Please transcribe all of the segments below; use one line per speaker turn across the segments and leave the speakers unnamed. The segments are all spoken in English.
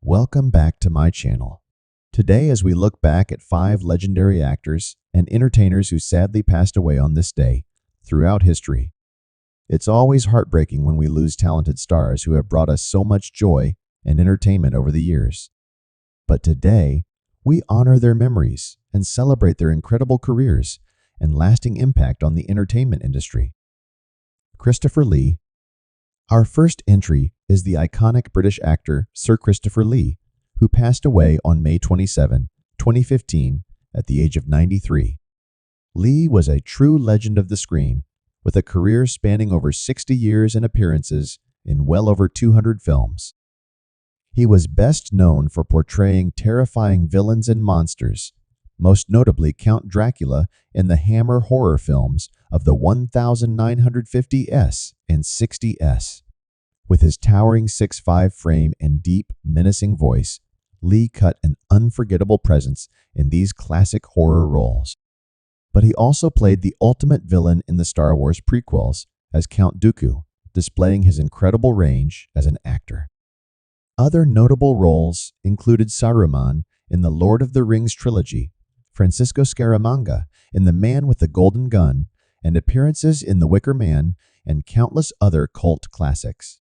Welcome back to my channel. Today, as we look back at 5 legendary actors and entertainers who sadly passed away on this day throughout history. It's always heartbreaking when we lose talented stars who have brought us so much joy and entertainment over the years. But today, we honor their memories and celebrate their incredible careers and lasting impact on the entertainment industry. Christopher Lee. Our first entry is the iconic British actor Sir Christopher Lee, who passed away on May 27, 2015, at the age of 93. Lee was a true legend of the screen, with a career spanning over 60 years and appearances in well over 200 films. He was best known for portraying terrifying villains and monsters, most notably Count Dracula in the Hammer horror films of the 1950s and 60s. With his towering 6'5" frame and deep, menacing voice, Lee cut an unforgettable presence in these classic horror roles. But he also played the ultimate villain in the Star Wars prequels as Count Dooku, displaying his incredible range as an actor. Other notable roles included Saruman in the Lord of the Rings trilogy, Francisco Scaramanga in The Man with the Golden Gun, and appearances in The Wicker Man and countless other cult classics.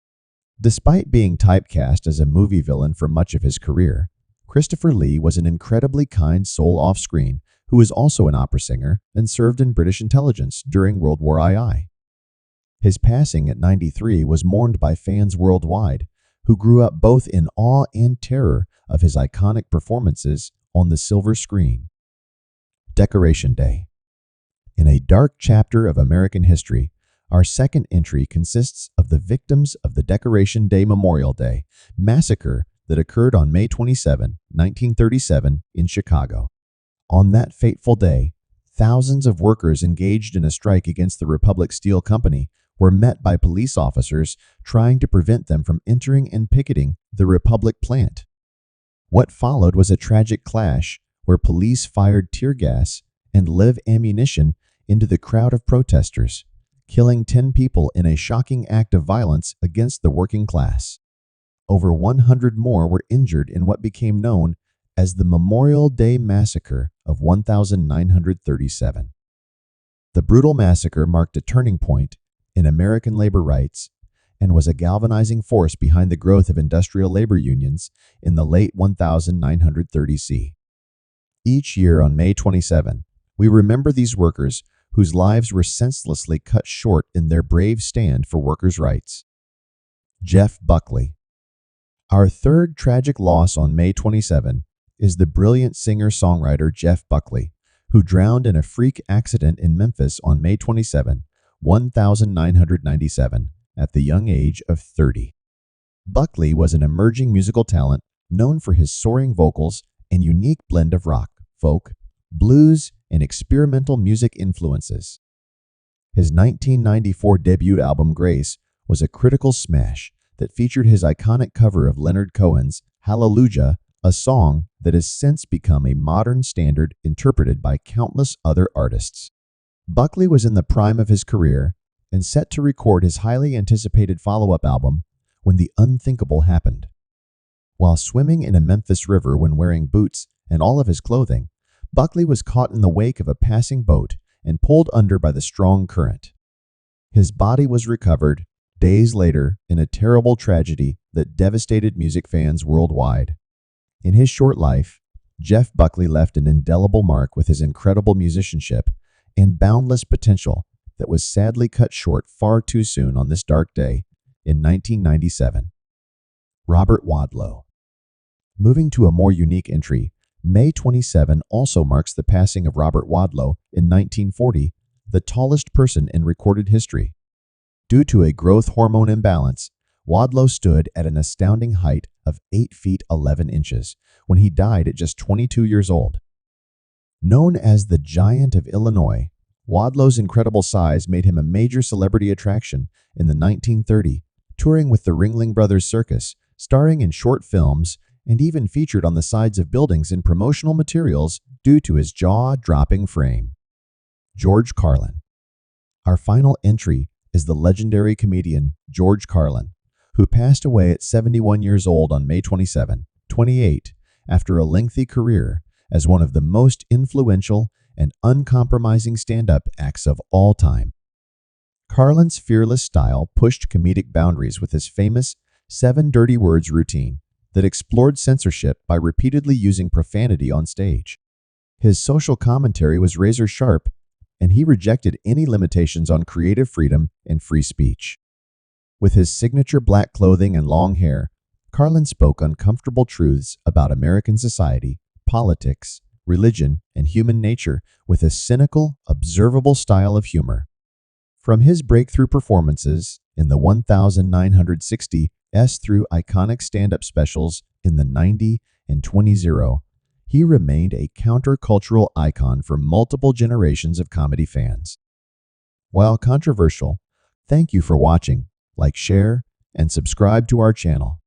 Despite being typecast as a movie villain for much of his career, Christopher Lee was an incredibly kind soul off-screen who was also an opera singer and served in British intelligence during World War II. His passing at 93 was mourned by fans worldwide, who grew up both in awe and terror of his iconic performances on the silver screen. Decoration Day. In a dark chapter of American history, our second entry consists of the victims of the Decoration Day Memorial Day massacre that occurred on May 27, 1937 in Chicago. On that fateful day, thousands of workers engaged in a strike against the Republic Steel Company were met by police officers trying to prevent them from entering and picketing the Republic plant. What followed was a tragic clash where police fired tear gas and live ammunition into the crowd of protesters, killing 10 people in a shocking act of violence against the working class. Over 100 more were injured in what became known as the Memorial Day Massacre of 1937. The brutal massacre marked a turning point in American labor rights and was a galvanizing force behind the growth of industrial labor unions in the late 1930s. Each year on May 27, we remember these workers whose lives were senselessly cut short in their brave stand for workers' rights. Jeff Buckley. Our third tragic loss on May 27 is the brilliant singer-songwriter Jeff Buckley, who drowned in a freak accident in Memphis on May 27, 1997, at the young age of 30. Buckley was an emerging musical talent known for his soaring vocals and unique blend of rock, folk, blues, and experimental music influences. His 1994 debut album Grace was a critical smash that featured his iconic cover of Leonard Cohen's Hallelujah, a song that has since become a modern standard interpreted by countless other artists. Buckley was in the prime of his career and set to record his highly anticipated follow-up album when the unthinkable happened. While swimming in a Memphis river when wearing boots and all of his clothing, Buckley was caught in the wake of a passing boat and pulled under by the strong current. His body was recovered days later in a terrible tragedy that devastated music fans worldwide. In his short life, Jeff Buckley left an indelible mark with his incredible musicianship and boundless potential that was sadly cut short far too soon on this dark day in 1997. Robert Wadlow. Moving to a more unique entry, May 27 also marks the passing of Robert Wadlow in 1940, the tallest person in recorded history. Due to a growth hormone imbalance, Wadlow stood at an astounding height of 8 feet 11 inches when he died at just 22 years old. Known as the Giant of Illinois, Wadlow's incredible size made him a major celebrity attraction in the 1930s, touring with the Ringling Brothers Circus, starring in short films, and even featured on the sides of buildings in promotional materials due to his jaw-dropping frame. George Carlin. Our final entry is the legendary comedian George Carlin, who passed away at 71 years old on May 27, 28, after a lengthy career as one of the most influential and uncompromising stand-up acts of all time. Carlin's fearless style pushed comedic boundaries with his famous 7 dirty words routine that explored censorship by repeatedly using profanity on stage. His social commentary was razor-sharp, and he rejected any limitations on creative freedom and free speech. With his signature black clothing and long hair, Carlin spoke uncomfortable truths about American society, politics, religion, and human nature with a cynical, observable style of humor. From his breakthrough performances in the 1960s through iconic stand-up specials in the 90s and 20s, he remained a countercultural icon for multiple generations of comedy fans. While controversial, thank you for watching. Like, share, and subscribe to our channel.